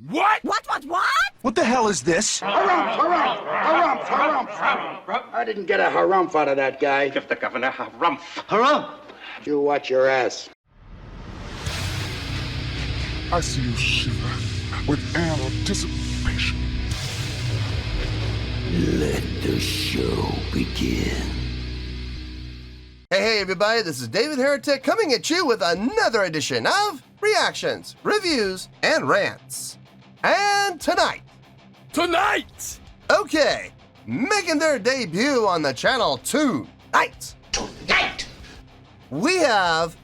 What? What? What the hell is this? Harumph. I didn't get a harumph out of that guy. Give the governor harumph. Harumph! You watch your ass. I see you shiver with anticipation. Let the show begin. Hey everybody, this is David Heretic coming at you with another edition of Reactions, Reviews, and Rants. And tonight, okay, making their debut on the channel tonight, we have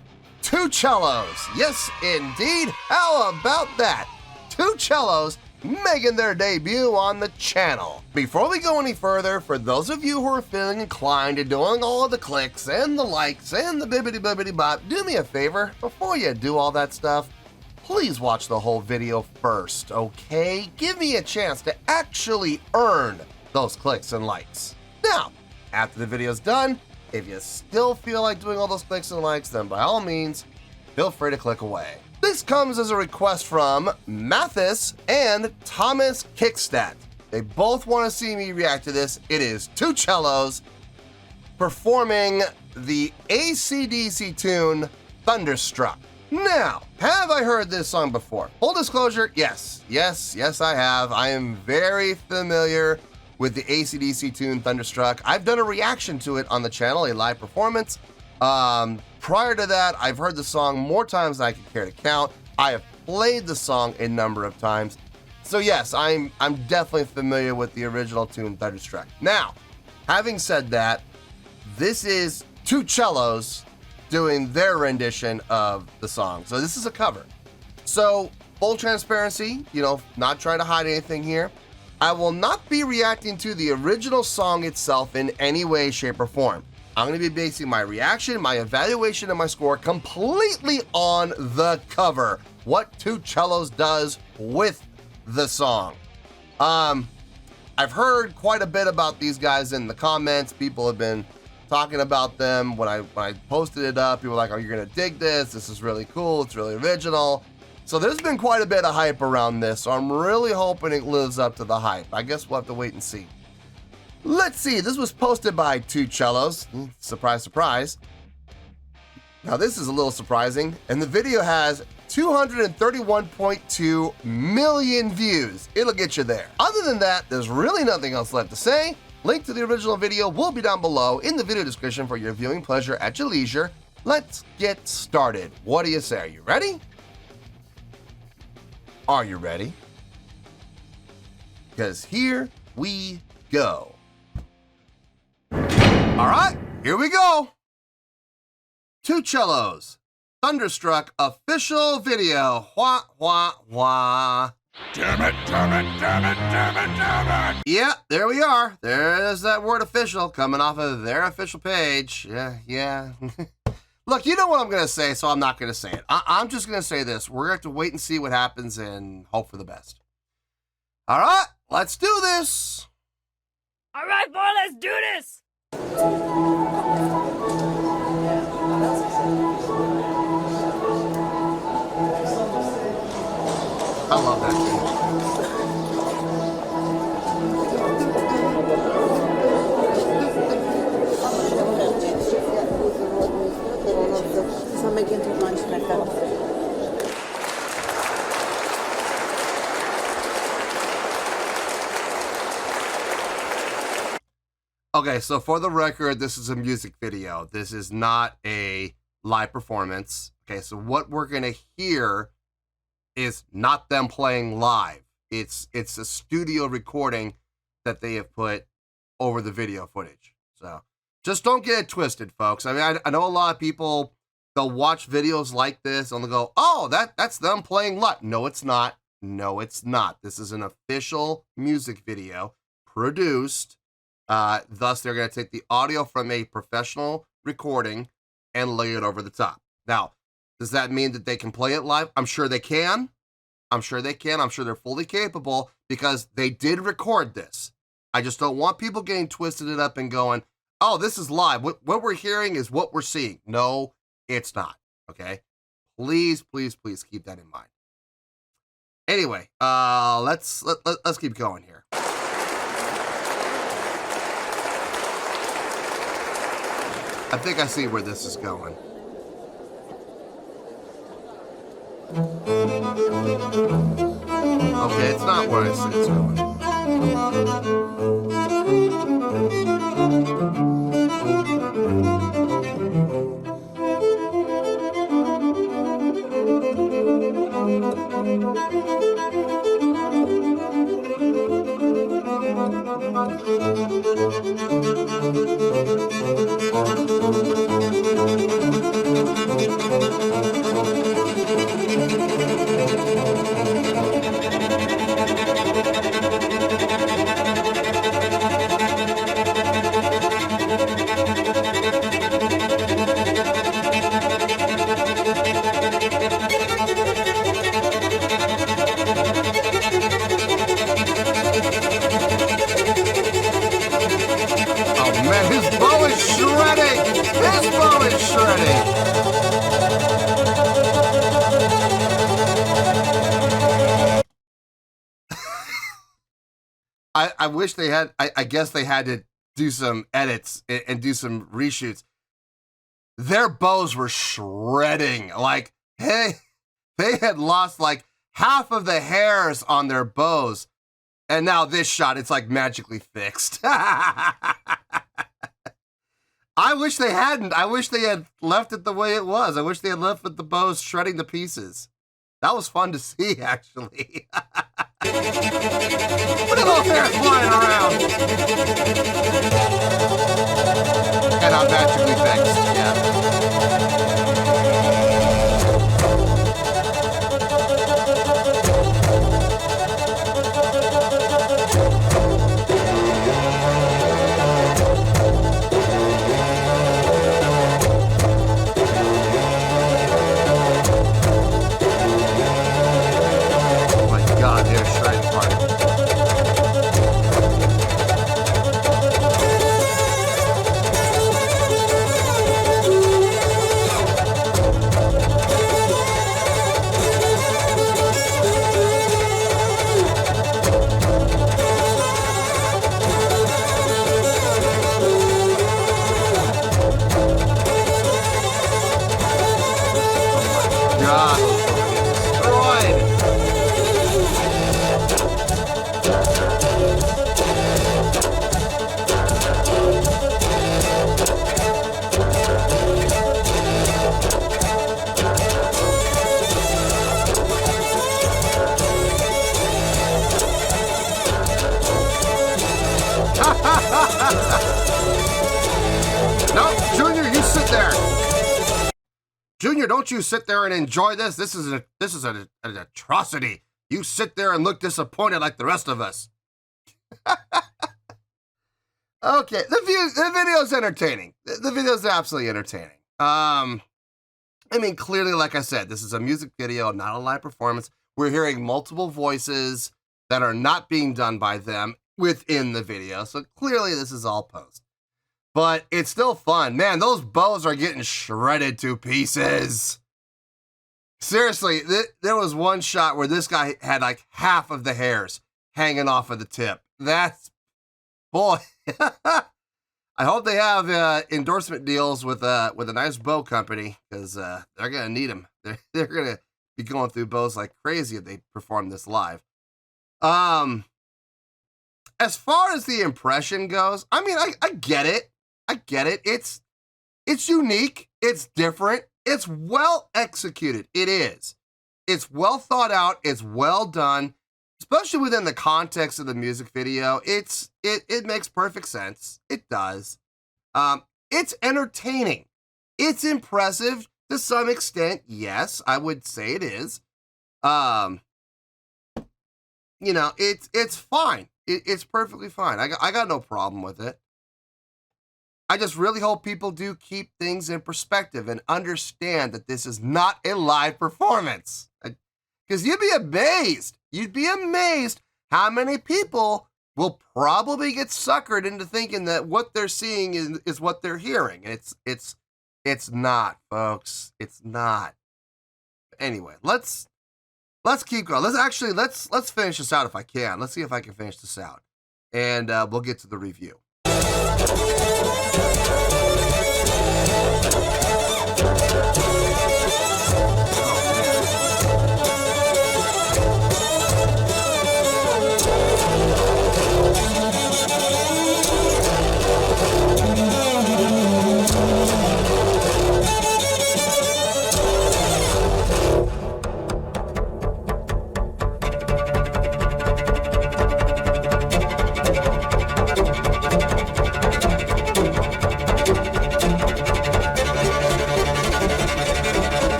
2CELLOS. Yes, indeed. How about that? 2CELLOS making their debut on the channel. Before we go any further, for those of you who are feeling inclined to doing all of the clicks and the likes and the bibbity bop, do me a favor, before you do all that stuff, please watch the whole video first, okay? Give me a chance to actually earn those clicks and likes. Now, after the video's done, if you still feel like doing all those clicks and likes, then by all means, feel free to click away. This comes as a request from Mathis and Thomas Kickstad. They both want to see me react to this. It is 2CELLOS performing the AC/DC tune Thunderstruck. Now, have I heard this song before? Full disclosure, yes, I have. I am very familiar with the AC/DC tune Thunderstruck. I've done a reaction to it on the channel, a live performance. Prior to that, I've heard the song more times than I can care to count. I have played the song a number of times. So yes, I'm definitely familiar with the original tune Thunderstruck. Now, having said that, this is 2CELLOS doing their rendition of the song. So this is a cover. So full transparency, not trying to hide anything here. I will not be reacting to the original song itself in any way, shape, or form. I'm going to be basing my reaction, my evaluation, and my score completely on the cover. What 2CELLOS does with the song. I've heard quite a bit about these guys in the comments. People have been talking about them. When I posted it up, people were like, "Oh, you're going to dig this. This is really cool. It's really original." So there's been quite a bit of hype around this. So I'm really hoping it lives up to the hype. I guess we'll have to wait and see. Let's see, this was posted by 2CELLOS. Surprise, surprise. Now this is a little surprising, and the video has 231.2 million views. It'll get you there. Other than that, there's really nothing else left to say. Link to the original video will be down below in the video description for your viewing pleasure at your leisure. Let's get started. What do you say? Are you ready? Are you ready? Because here we go. All right, here we go. 2CELLOS, Thunderstruck official video. Wah, wah, wah. Damn it. Yeah, there we are. There's that word official coming off of their official page. Yeah. Look, you know what I'm going to say, so I'm not going to say it. I'm just going to say this. We're going to have to wait and see what happens and hope for the best. All right, let's do this. All right, boy, let's do this. I love that tune. Okay, so for the record, this is a music video. This is not a live performance. Okay, so what we're gonna hear is not them playing live. It's a studio recording that they have put over the video footage. So just don't get it twisted, folks. I mean, I know a lot of people, they'll watch videos like this and they'll go, "Oh, that's them playing live." No, it's not. No, it's not. This is an official music video produced. Thus, they're going to take the audio from a professional recording and lay it over the top. Now, does that mean that they can play it live? I'm sure they can. I'm sure they're fully capable because they did record this. I just don't want people getting twisted it up and going, "Oh, this is live. What we're hearing is what we're seeing." No, it's not. Okay? Please keep that in mind. Anyway, let's keep going here. I think I see where this is going. Okay, it's not where I see it's going. Man, his bow is shredding! His bow is shredding! I wish they had, I guess they had to do some edits and do some reshoots. Their bows were shredding. Like, hey, they had lost like half of the hairs on their bows. And now this shot, it's like magically fixed. I wish they hadn't. I wish they had left it the way it was. I wish they had left with the bows shredding to pieces. That was fun to see, actually. Look at those hairs flying around. And I'm magically fixed, yeah. No, Junior, you sit there. Junior, don't you sit there and enjoy this. This is an atrocity. You sit there and look disappointed like the rest of us. Okay, the video's entertaining. The video's absolutely entertaining. I mean, clearly, like I said, this is a music video, not a live performance. We're hearing multiple voices that are not being done by them within the video. So clearly this is all post. But it's still fun. Man, those bows are getting shredded to pieces. Seriously, there was one shot where this guy had like half of the hairs hanging off of the tip. That's, boy. I hope they have endorsement deals with a nice bow company, because they're going to need them. They're going to be going through bows like crazy if they perform this live. As far as the impression goes, I mean, I get it. I get it. It's unique. It's different. It's well executed. It is. It's well thought out. It's well done, especially within the context of the music video. It makes perfect sense. It does. It's entertaining. It's impressive to some extent. Yes, I would say it is. You know, it's fine. It's perfectly fine. I got no problem with it. I just really hope people do keep things in perspective and understand that this is not a live performance. Because you'd be amazed. You'd be amazed how many people will probably get suckered into thinking that what they're seeing is what they're hearing. And it's not, folks. It's not. Anyway, let's let's keep going. Let's finish this out if I can. Let's see if I can finish this out, and we'll get to the review.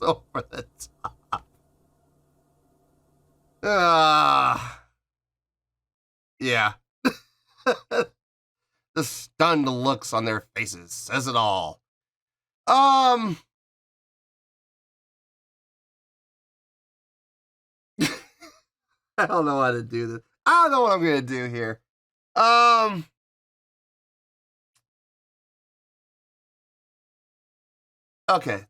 Over the top. Yeah. The stunned looks on their faces says it all. I don't know how to do this. I don't know what I'm gonna do here. Okay.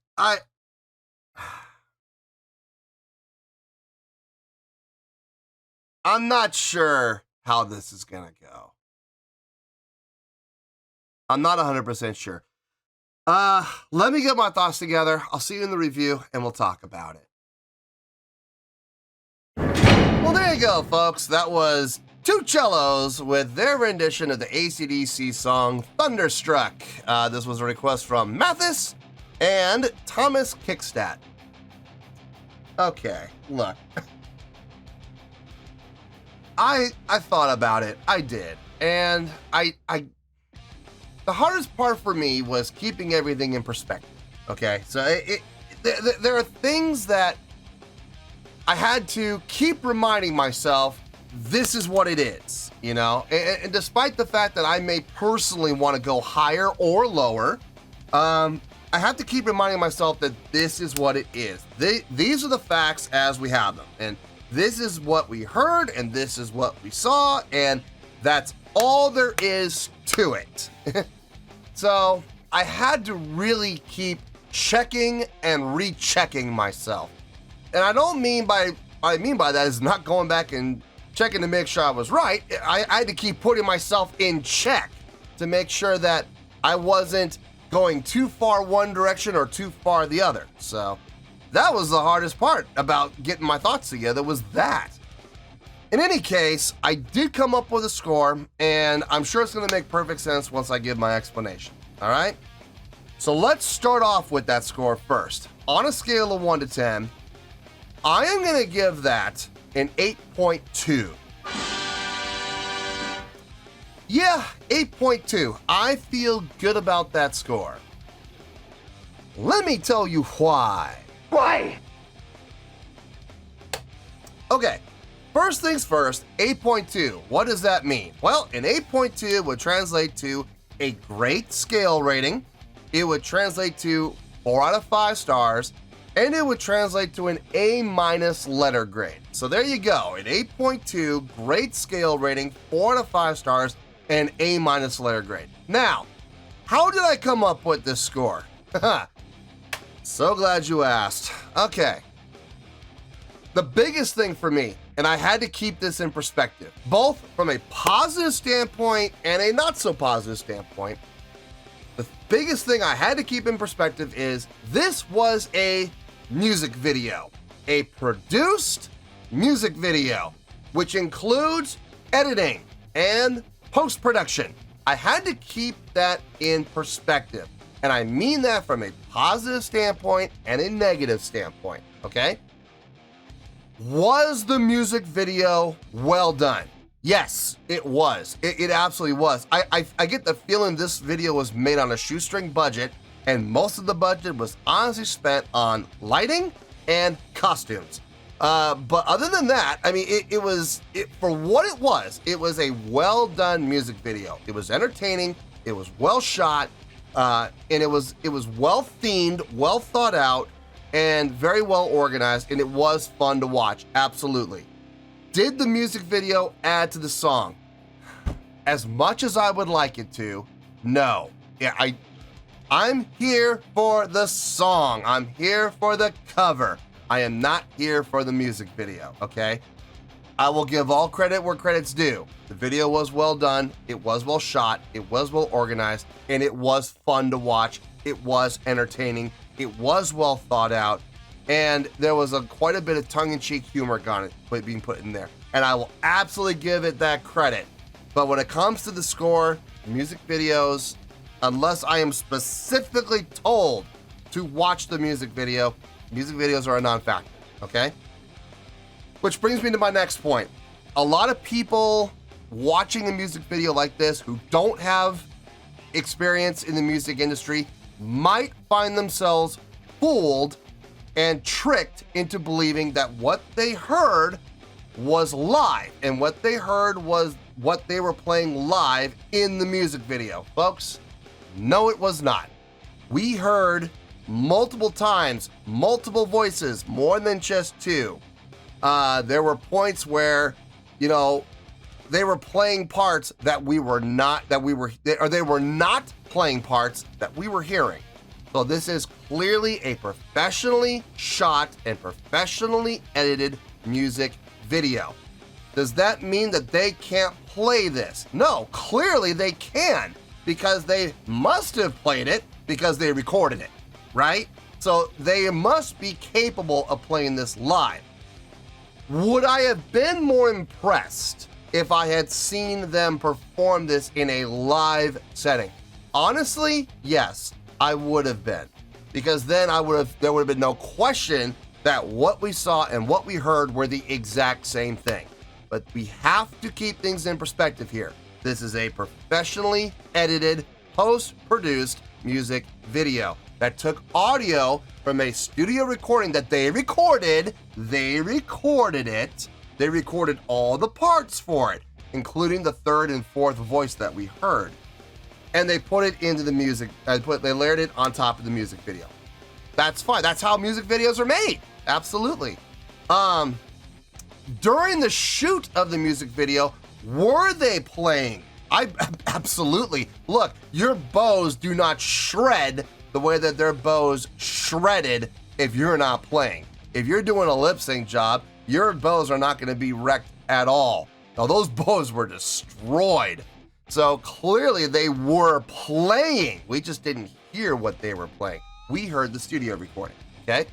I'm not sure how this is gonna go. I'm not 100% sure. Let me get my thoughts together. I'll see you in the review and we'll talk about it. Well, there you go, folks. That was 2CELLOS with their rendition of the AC/DC song Thunderstruck. This was a request from Mathis and Thomas Kickstad. Okay, look. I thought about it. I did. And the hardest part for me was keeping everything in perspective. Okay, so there are things that I had to keep reminding myself, this is what it is, you know? And despite the fact that I may personally want to go higher or lower, I have to keep reminding myself that this is what it is. These are the facts as we have them. And this is what we heard, and this is what we saw, and that's all there is to it. So I had to really keep checking and rechecking myself. And I don't mean by, what I mean by that is not going back and checking to make sure I was right. I had to keep putting myself in check to make sure that I wasn't going too far one direction or too far the other. So that was the hardest part about getting my thoughts together, was that. In any case, I did come up with a score, and I'm sure it's going to make perfect sense once I give my explanation. All right? So let's start off with that score first. On a scale of 1 to 10, I am going to give that an 8.2. Yeah, 8.2. I feel good about that score. Let me tell you why. Why? Okay, first things first, 8.2. What does that mean? Well, an 8.2 would translate to a great scale rating. It would translate to 4 out of 5 stars, and it would translate to an A- letter grade. So there you go, an 8.2, great scale rating, 4 out of 5 stars, and A- letter grade. Now, How did I come up with this score? So glad you asked. Okay. The biggest thing for me, and I had to keep this in perspective, both from a positive standpoint and a not so positive standpoint, the biggest thing I had to keep in perspective is this was a music video, a produced music video, which includes editing and post-production. I had to keep that in perspective, and I mean that from a positive standpoint and a negative standpoint, okay? Was the music video well done? Yes, it was. It absolutely was. I get the feeling this video was made on a shoestring budget, and most of the budget was honestly spent on lighting and costumes. But other than that, I mean, it was for what it was a well done music video. It was entertaining, it was well shot, and it was well themed, well thought out, and very well organized, and it was fun to watch, absolutely. Did the music video add to the song? As much as I would like it to, no. Yeah, I'm here for the song. I'm here for the cover. I am not here for the music video, okay? I will give all credit where credit's due. The video was well done, it was well shot, it was well organized, and it was fun to watch. It was entertaining, it was well thought out, and there was quite a bit of tongue-in-cheek humor being put in there. And I will absolutely give it that credit. But when it comes to the score, music videos, unless I am specifically told to watch the music videos are a non-factor, okay? Which brings me to my next point. A lot of people watching a music video like this who don't have experience in the music industry might find themselves fooled and tricked into believing that what they heard was live, and what they heard was what they were playing live in the music video. Folks, no, it was not. We heard multiple times, multiple voices, more than just two. There were points where, you know, they were playing parts that they were not playing parts that we were hearing. So this is clearly a professionally shot and professionally edited music video. Does that mean that they can't play this? No, clearly they can, because they must have played it because they recorded it, right? So they must be capable of playing this live. Would I have been more impressed if I had seen them perform this in a live setting? Honestly, yes, I would have been, because then there would have been no question that what we saw and what we heard were the exact same thing. But we have to keep things in perspective here. This is a professionally edited, post-produced music video that took audio from a studio recording that they recorded it. They recorded all the parts for it, including the third and fourth voice that we heard. And they put it into the music, they layered it on top of the music video. That's fine. That's how music videos are made. Absolutely. During the shoot of the music video, were they playing? Absolutely. Look, your bows do not shred the way that their bows shredded if you're not playing. If you're doing a lip sync job, your bows are not going to be wrecked at all. Now, those bows were destroyed. So clearly they were playing. We just didn't hear what they were playing. We heard the studio recording, okay?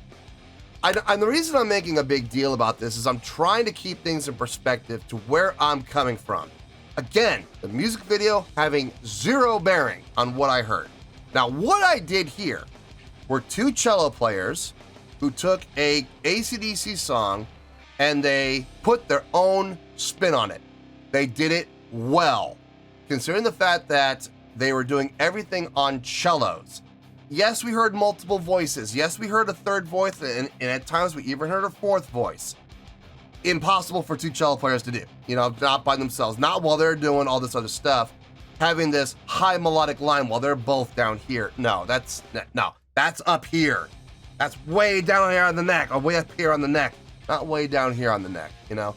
And the reason I'm making a big deal about this is I'm trying to keep things in perspective to where I'm coming from. Again, the music video having zero bearing on what I heard. Now, what I did here were two cello players who took a AC/DC song and they put their own spin on it. They did it well, considering the fact that they were doing everything on cellos. Yes, we heard multiple voices. Yes, we heard a third voice, and at times we even heard a fourth voice. Impossible for two cello players to do, you know, not by themselves, not while they're doing all this other stuff, having this high melodic line while they're both down here. No, that's up here. That's way down here on the neck, or way up here on the neck, not way down here on the neck, you know.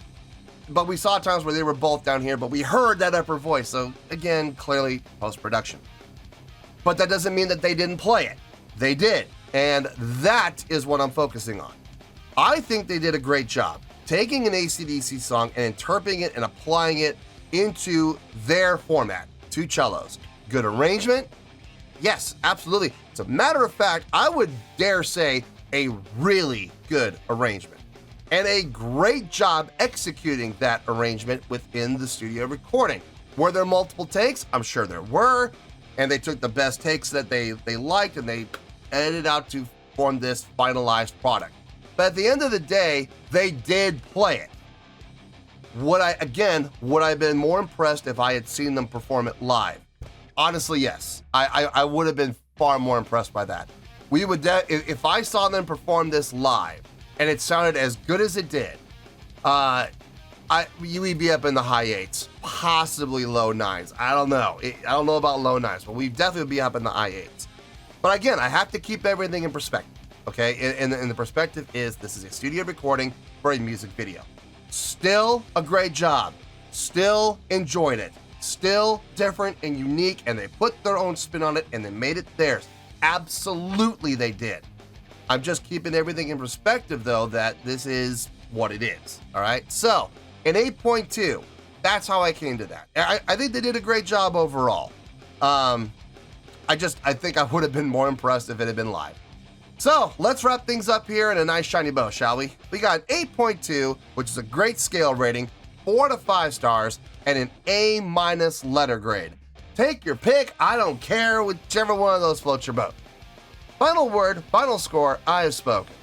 But we saw times where they were both down here, but we heard that upper voice. So again, clearly post-production. But that doesn't mean that they didn't play it. They did. And that is what I'm focusing on. I think they did a great job taking an AC/DC song and interpreting it and applying it into their format. 2CELLOS. Good arrangement? Yes, absolutely. As a matter of fact, I would dare say a really good arrangement. And a great job executing that arrangement within the studio recording. Were there multiple takes? I'm sure there were. And they took the best takes that they liked and they edited out to form this finalized product. But at the end of the day, they did play it. Would I have been more impressed if I had seen them perform it live? Honestly, yes. I would have been far more impressed by that. If I saw them perform this live and it sounded as good as it did, we'd be up in the high 8s, possibly low 9s. I don't know. I don't know about low 9s, but we'd definitely be up in the high 8s. But again, I have to keep everything in perspective, okay? And the perspective is this is a studio recording for a music video. Still a great job. Still enjoyed it. Still different and unique, and they put their own spin on it and they made it theirs. Absolutely they did. I'm just keeping everything in perspective though, that this is what it is, all right? So, an 8.2, that's how I came to that. I think they did a great job overall. I think I would have been more impressed if it had been live. So, let's wrap things up here in a nice shiny bow, shall we? We got 8.2, which is a great scale rating, 4 to 5 stars, and an A- letter grade. Take your pick, I don't care, whichever one of those floats your boat. Final word, final score, I have spoken.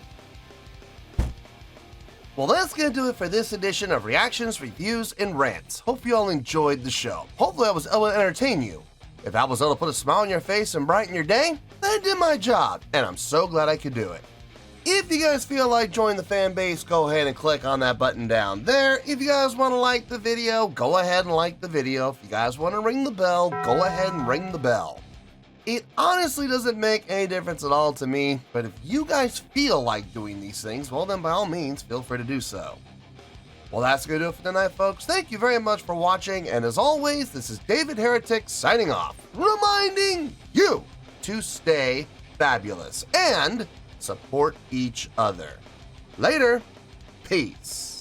Well, that's going to do it for this edition of Reactions, Reviews, and Rants. Hope you all enjoyed the show. Hopefully I was able to entertain you. If I was able to put a smile on your face and brighten your day, then I did my job, and I'm so glad I could do it. If you guys feel like joining the fan base, go ahead and click on that button down there. If you guys want to like the video, go ahead and like the video. If you guys want to ring the bell, go ahead and ring the bell. It honestly doesn't make any difference at all to me, but if you guys feel like doing these things, well then by all means, feel free to do so. Well, that's going to do it for tonight, folks. Thank you very much for watching, and as always, this is David Heretic signing off, reminding you to stay fabulous and support each other. Later. Peace.